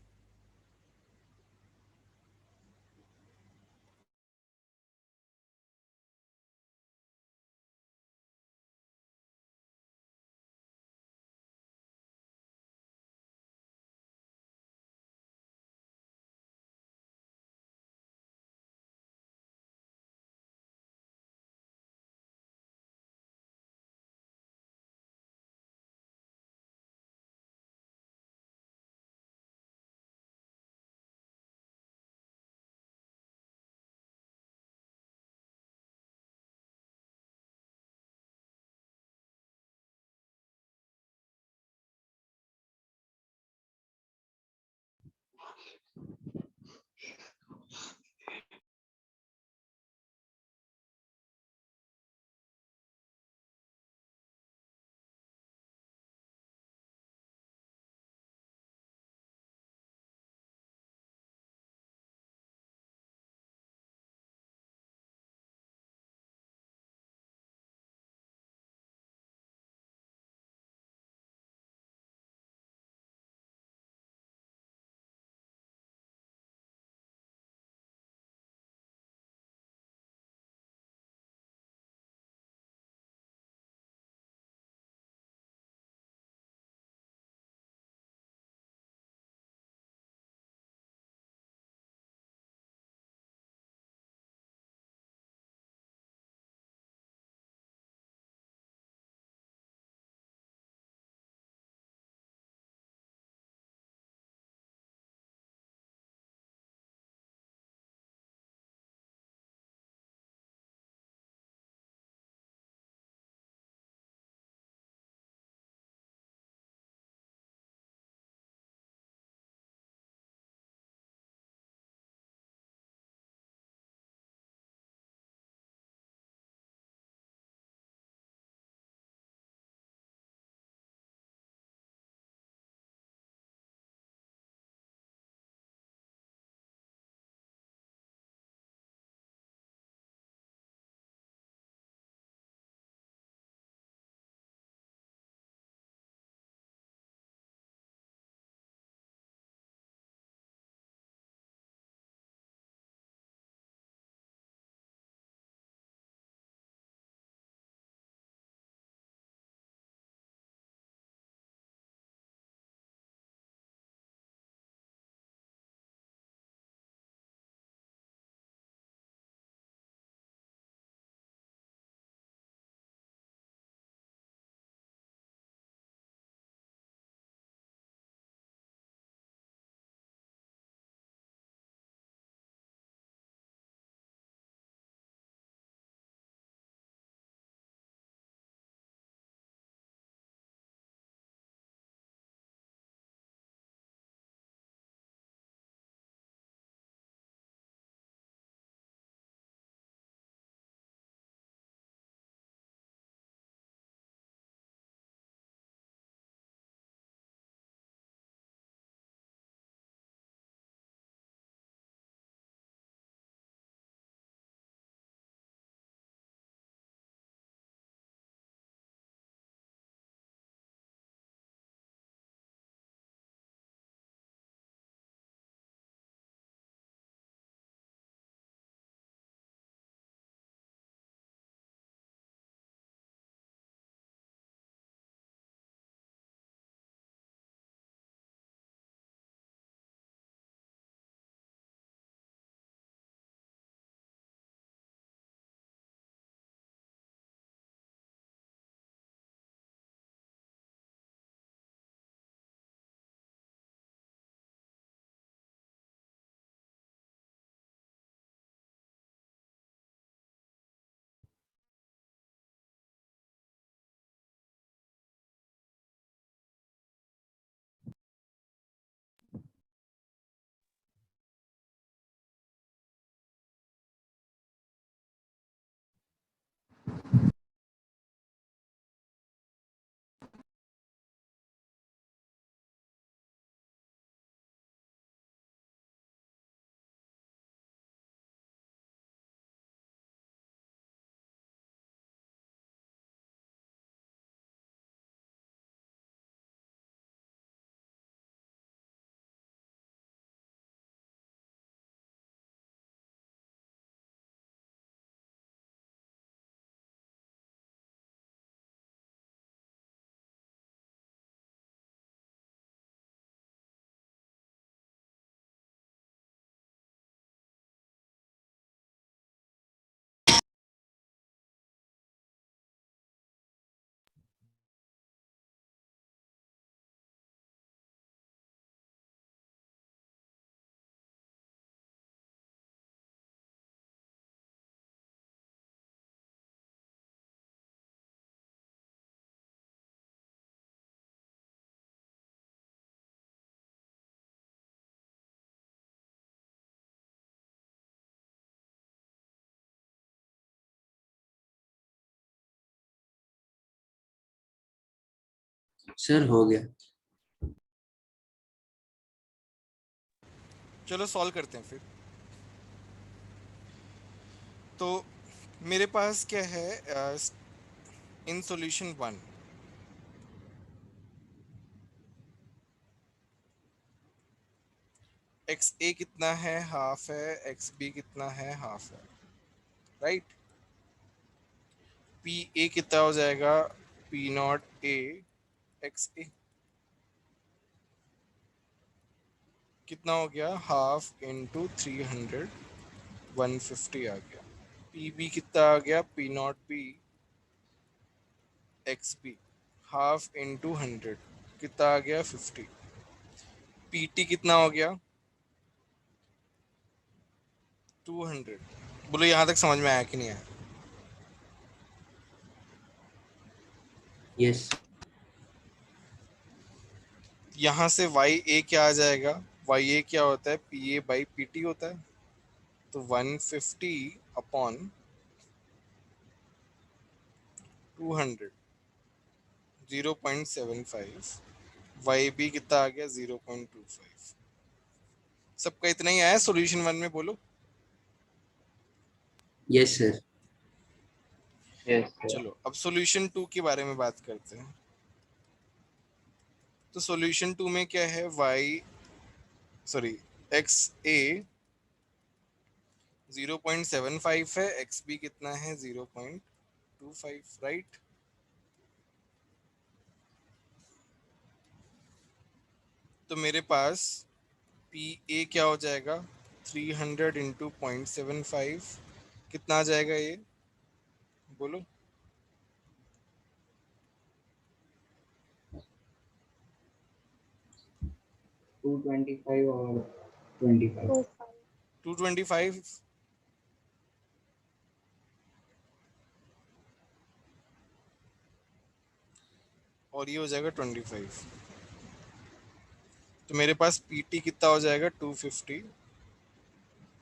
सर हो गया।
चलो सॉल्व करते हैं फिर। तो मेरे पास क्या है इन सॉल्यूशन 1, एक्स ए कितना है, हाफ है, एक्स बी कितना है, हाफ है, राइट। पी ए कितना हो जाएगा, पी नॉट ए एक्स ए कितना हो गया, हाफ इंटू 300, 150 आ गया। पी बी कितना आ गया, P nought B X B half into 100 कितना आ गया, 50। पी टी कितना हो गया, 200। बोलो यहाँ तक समझ में आया कि नहीं आया?
यस।
यहाँ से वाई ए क्या आ जाएगा, वाई ए क्या होता है, P A by P T होता है। तो 150 अपॉन 200, 0.75। वाई बी कितना आ गया, 0.25। सबका इतना ही आया सॉल्यूशन 1 में, बोलो।
Yes sir.
यस
चलो अब सॉल्यूशन 2 के बारे में बात करते हैं। तो सॉल्यूशन 2 में क्या है, एक्स ए 0.75 है, एक्स बी कितना है, 0.25, राइट। तो मेरे पास पी ए क्या हो जाएगा, 300 इंटू 0.75 कितना आ जाएगा ये, बोलो।
225 और 25।
225 और ये हो जाएगा 25। तो मेरे पास पी टी कितना हो जाएगा, 250।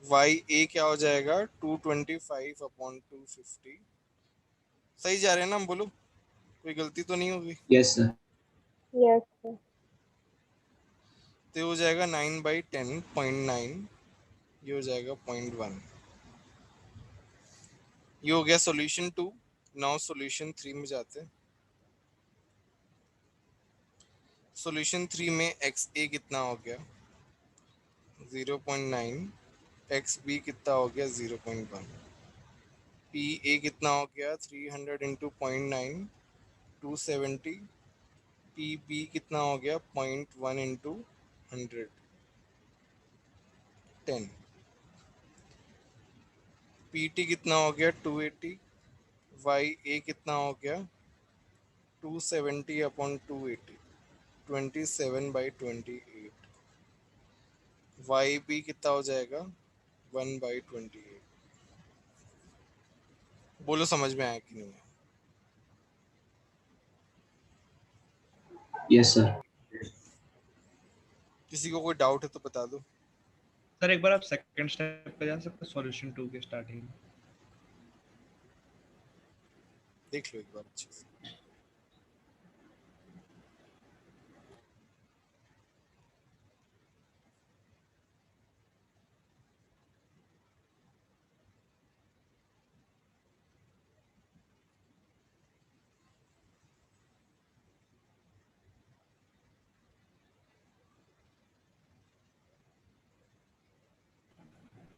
वाई ए क्या हो जाएगा, 225 अपॉन 250। सही जा रहे हैं ना हम, बोलो, कोई गलती तो नहीं होगी?
Yes sir.
Yes sir.
तो ये हो जाएगा 9/10.9, ये हो जाएगा 0.1। ये हो गया सॉल्यूशन 2। नाउ सॉल्यूशन 3 में जाते हैं। सॉल्यूशन 3 में एक्स ए कितना हो गया, 0.9, एक्स बी कितना हो गया, 0.1। पी ए कितना हो गया, 300 इंटू 0.9, 270। पी बी कितना हो गया, 0.1 इंटू 100, 10। पी टी कितना हो गया, 280। वाई ए कितना हो गया, 270 अपॉन 280, 27/28। वाई बी कितना हो जाएगा, 1/28। बोलो समझ में आया कि नहीं आया?
Yes sir.
किसी को कोई डाउट है तो बता दो।
सर एक बार आप सेकंड स्टेप पे जा सकते हैं, सॉल्यूशन 2 के स्टार्टिंग में।
देख लो एक बार अच्छे से।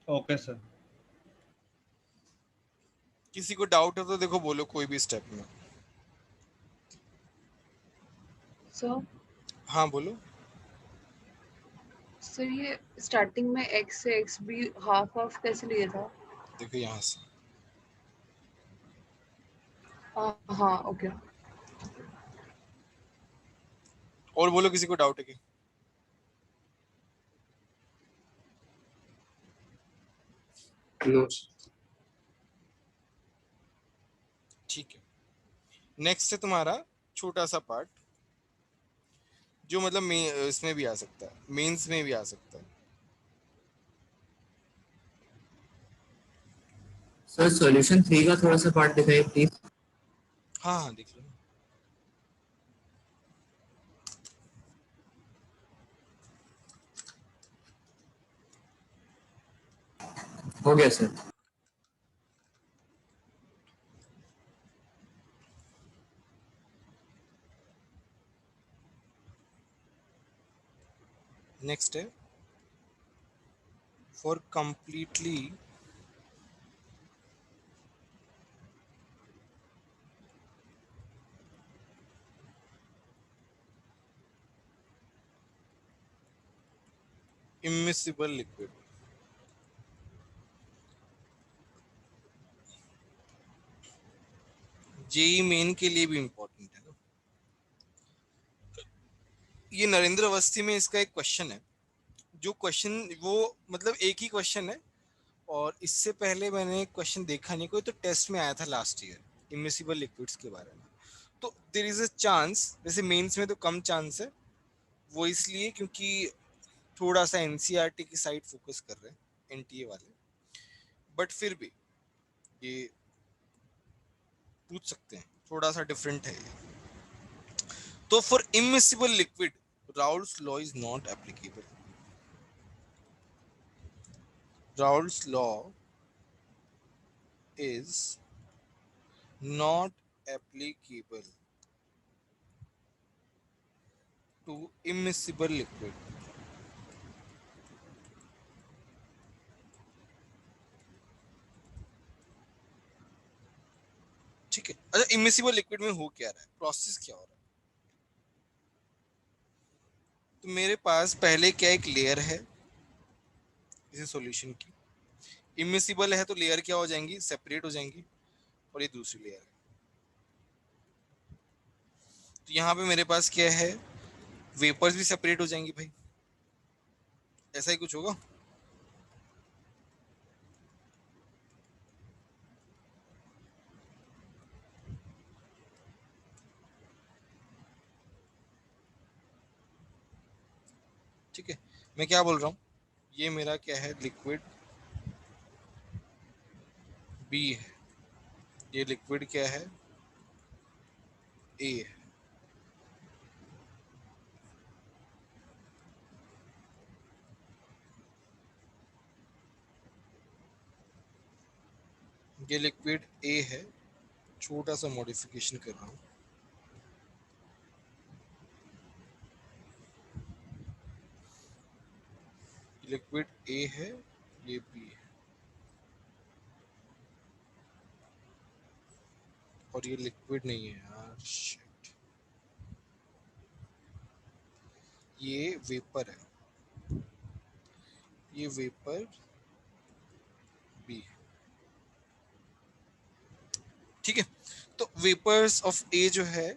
Okay sir.
किसी को डाउट है तो देखो बोलो कोई भी स्टेप में।
सर
हाँ बोलो।
सर ये स्टार्टिंग में x से एक्स बी हाफ हाफ कैसे लिया था?
देखो यहाँ से।
हाँ ओके।
और बोलो किसी को डाउट है कि?
नो।
ठीक है। नेक्स्ट है तुम्हारा छोटा सा पार्ट, जो मतलब इसमें भी आ सकता है, मेंस में भी आ सकता है।
सर सॉल्यूशन 3 का थोड़ा सा पार्ट दिखाइए प्लीज।
हाँ हाँ देख लो।
हो गया सर।
नेक्स्ट है for completely immiscible liquid. JEE Main के लिए भी इंपॉर्टेंट है ना। ये नरेंद्र अवस्थी में इसका एक क्वेश्चन है, जो क्वेश्चन वो मतलब एक ही क्वेश्चन है, और इससे पहले मैंने एक क्वेश्चन देखा नहीं, कोई तो टेस्ट में आया था लास्ट ईयर इमिसिबल लिक्विड्स के बारे में। तो देयर इज अ चांस, वैसे मेंस में तो कम चांस है, वो इसलिए क्योंकि थोड़ा सा एनसीईआरटी की साइड फोकस कर रहे हैं एनटीए वाले, बट फिर भी ये पूछ सकते हैं, थोड़ा सा डिफरेंट है ये। तो for immiscible liquid Raoult's law is not applicable. Raoult's law is not applicable to immiscible liquid. ठीक है। अच्छा, इमिसिबल लिक्विड में हो क्या रहा है, प्रोसेस क्या हो रहा है? तो मेरे पास पहले क्या एक लेयर है इसी सॉल्यूशन की, इमिसिबल है तो लेयर क्या हो जाएंगी, सेपरेट हो जाएंगी, और ये दूसरी लेयर है। तो यहाँ पे मेरे पास क्या है, वेपर्स भी सेपरेट हो जाएंगी भाई, ऐसा ही कुछ होगा। ठीक है, मैं क्या बोल रहा हूँ, ये मेरा क्या है, लिक्विड बी है, ये लिक्विड क्या है, ए है। ये लिक्विड ए है, छोटा सा मॉडिफिकेशन कर रहा हूँ, लिक्विड ए है, ये बी है, और ये लिक्विड नहीं है यार, शिट, ये वेपर है, ये वेपर बी है। ठीक है, तो वेपर्स ऑफ ए जो है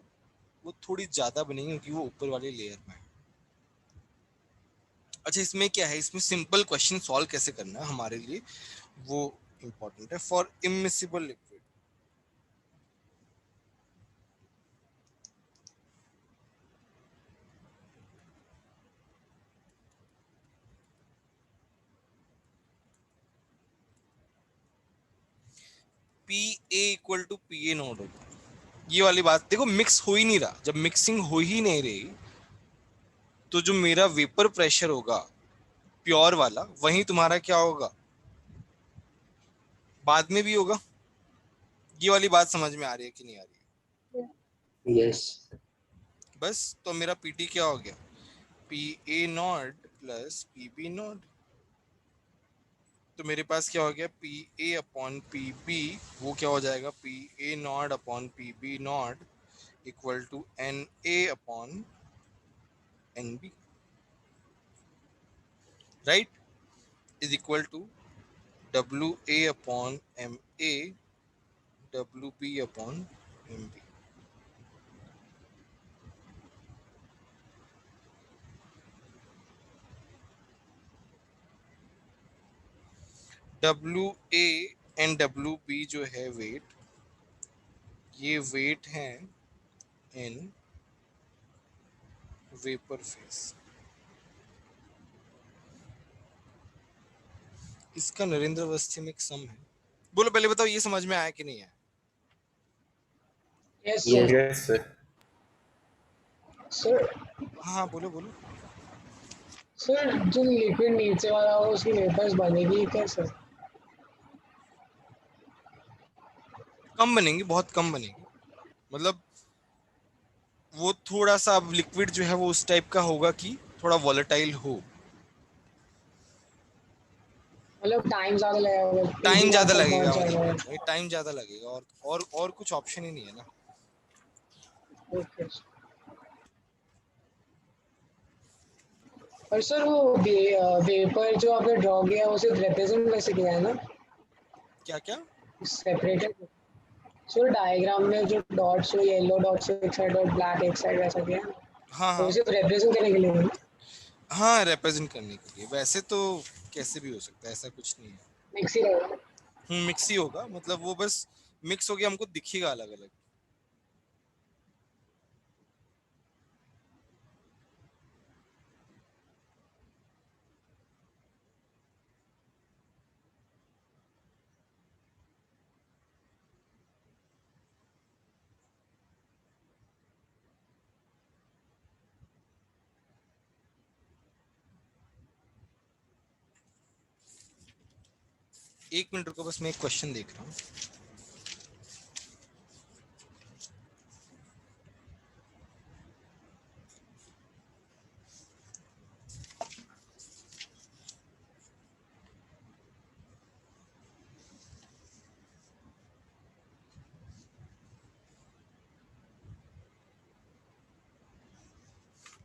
वो थोड़ी ज्यादा बनेंगी क्योंकि वो ऊपर वाली लेयर में है। अच्छा, इसमें क्या है, इसमें सिंपल क्वेश्चन सॉल्व कैसे करना है हमारे लिए वो इंपॉर्टेंट है। For immiscible liquid P A equal to P A nought होगा। ये वाली बात देखो, मिक्स हो ही नहीं रहा, जब मिक्सिंग हो ही नहीं रही तो जो मेरा वेपर प्रेशर होगा प्योर वाला, वही तुम्हारा क्या होगा, बाद में भी होगा। ये वाली बात समझ में आ रही है कि नहीं आ रही है?
यस।
बस, तो मेरा पीटी क्या हो गया, P A nought plus P B nought. तो मेरे पास क्या हो गया, P A upon P B, वो क्या हो जाएगा, P A nought upon P B nought equal to N A upon N B, right, is equal to W A upon M A W B upon M B. W A and W B जो है wait, ये wait है in vapour face. इसका नरेंद्र अवस्थी में एक सम है, बोलो पहले बताओ ये समझ में आया कि नहीं आया?
Yes
yes sir.
सर।
हाँ बोलो बोलो।
सर जो लिक्विड नीचे वाला हो उसकी वेपर्स बनेगी क्या सर?
कम बनेंगी, बहुत कम बनेगी, मतलब वो थोड़ा सा अब लिक्विड जो है वो उस टाइप का होगा कि थोड़ा वॉलेटाइल हो।
मतलब टाइम ज्यादा लगेगा,
टाइम ज्यादा
तक
लगेगा,
पहुंच जाएगा।
मतलब टाइम ज्यादा लगेगा, और कुछ ऑप्शन ही नहीं है ना।
ओके। और सर वो वेपर जो आपने ड्रॉ किया है वो सिर्फ रिप्रेजेंट वैसे किया है ना,
क्या क्या?
सेपरेटेड? सर डायग्राम में जो डॉट्स हो, येलो डॉट्स एक साइड और ब्लैक एक साइड, वैसा किया है?
हाँ
तो
हाँ
सिर्फ रिप्रेजेंट करने के लिए है ना?
हाँ, रिप्रेजेंट करने के लिए, वैसे तो कैसे भी हो सकता है, ऐसा कुछ नहीं है।
मिक्स ही रहेगा।
मिक्स ही होगा, मतलब वो बस मिक्स हो गया, हमको दिखेगा अलग अलग। एक मिनट रुको, बस मैं एक क्वेश्चन देख रहा हूँ।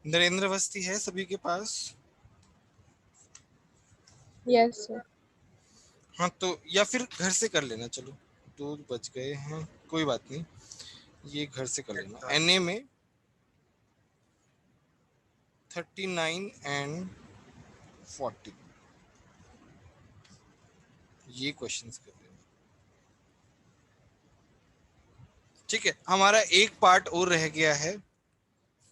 नरेंद्र अवस्थी है सभी के पास?
Yes sir.
हाँ तो या फिर घर से कर लेना, चलो 2 बज गए हैं, कोई बात नहीं, ये घर से कर लेना। एनए में 39 एंड 40 ये क्वेश्चंस कर लेना। ठीक है, हमारा एक पार्ट और रह गया है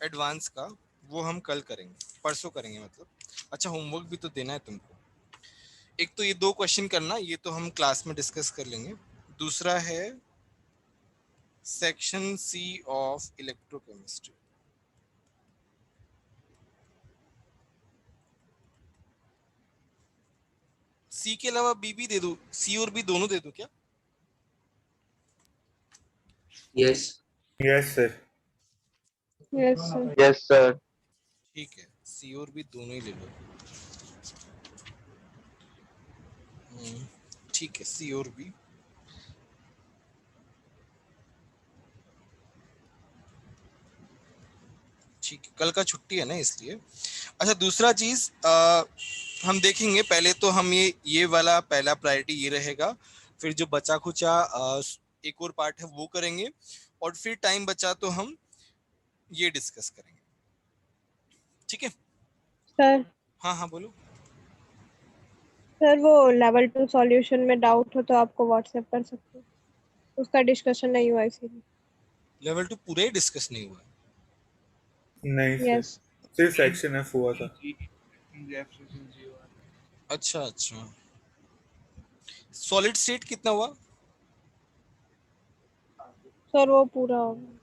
एडवांस का, वो हम कल करेंगे, परसों करेंगे मतलब। अच्छा, होमवर्क भी तो देना है तुमको। एक तो ये 2 क्वेश्चन करना, ये तो हम क्लास में डिस्कस कर लेंगे। दूसरा है सेक्शन सी ऑफ इलेक्ट्रोकेमिस्ट्री। सी के अलावा बी भी दे दो, सी और बी दोनों दे दो क्या?
Yes.
Yes sir.
Yes sir.
Yes sir.
ठीक है, सी और बी दोनों ही ले लो। ठीक है, सी और बी। ठीक है, कल का छुट्टी है ना इसलिए। अच्छा, दूसरा चीज हम देखेंगे, पहले तो हम ये वाला पहला प्रायोरिटी ये रहेगा, फिर जो बचा खुचा एक और पार्ट है वो करेंगे, और फिर टाइम बचा तो हम ये डिस्कस करेंगे। ठीक है?
सर
हाँ हाँ बोलो।
सर वो लेवल 2 सॉल्यूशन में डाउट हो तो आपको व्हाट्सएप कर सकते हो, उसका डिस्कशन नहीं हुआ इसीलिए।
लेवल 2 पूरा ही डिस्कस नहीं हुआ है?
नहीं सर,
यस।
सिर्फ सेक्शन एफ हुआ था।
अच्छा अच्छा, सॉलिड स्टेट कितना हुआ?
सर वो पूरा हो गया।